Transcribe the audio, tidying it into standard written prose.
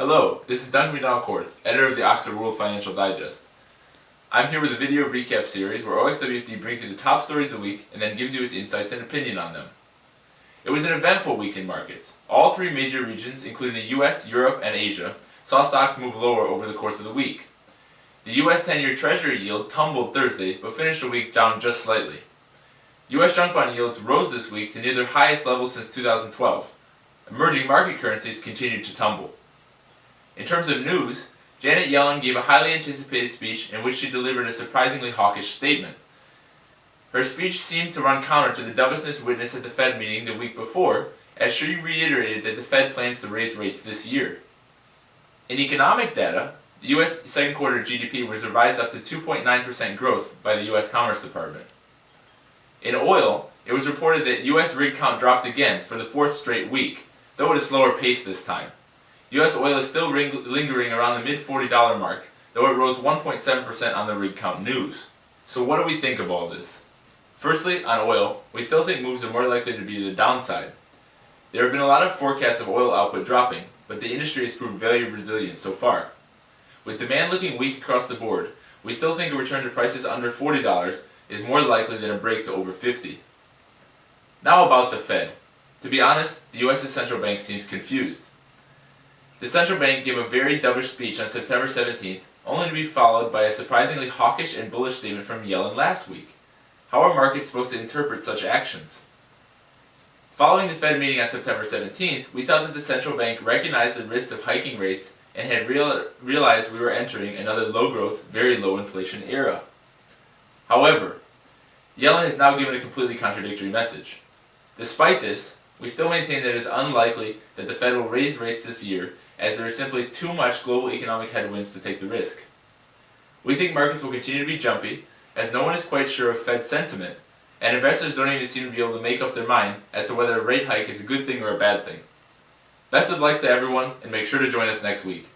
Hello, this is Duncan McDonald-Korth, editor of the Oxford World Financial Digest. I'm here with a video recap series where OxWFD brings you the top stories of the week and then gives you its insights and opinion on them. It was an eventful week in markets. All three major regions, including the US, Europe, and Asia, saw stocks move lower over the course of the week. The US 10-year Treasury yield tumbled Thursday, but finished the week down just slightly. US junk bond yields rose this week to near their highest level since 2012. Emerging market currencies continued to tumble. In terms of news, Janet Yellen gave a highly anticipated speech in which she delivered a surprisingly hawkish statement. Her speech seemed to run counter to the dovishness witnessed at the Fed meeting the week before, as she reiterated that the Fed plans to raise rates this year. In economic data, the U.S. second quarter GDP was revised up to 2.9% growth by the U.S. Commerce Department. In oil, it was reported that U.S. rig count dropped again for the fourth straight week, though at a slower pace this time. U.S. oil is still lingering around the mid-$40 mark, though it rose 1.7% on the rig count news. So what do we think of all this? Firstly, on oil, we still think moves are more likely to be the downside. There have been a lot of forecasts of oil output dropping, but the industry has proved very resilient so far. With demand looking weak across the board, we still think a return to prices under $40 is more likely than a break to over $50. Now about the Fed. To be honest, the U.S.'s central bank seems confused. The central bank gave a very dovish speech on September 17th, only to be followed by a surprisingly hawkish and bullish statement from Yellen last week. How are markets supposed to interpret such actions? Following the Fed meeting on September 17th, we thought that the central bank recognized the risks of hiking rates and had realized we were entering another low-growth, very low-inflation era. However, Yellen has now given a completely contradictory message. Despite this, we still maintain that it is unlikely that the Fed will raise rates this year, as there is simply too much global economic headwinds to take the risk. We think markets will continue to be jumpy, as no one is quite sure of Fed sentiment, and investors don't even seem to be able to make up their mind as to whether a rate hike is a good thing or a bad thing. Best of luck to everyone, and make sure to join us next week.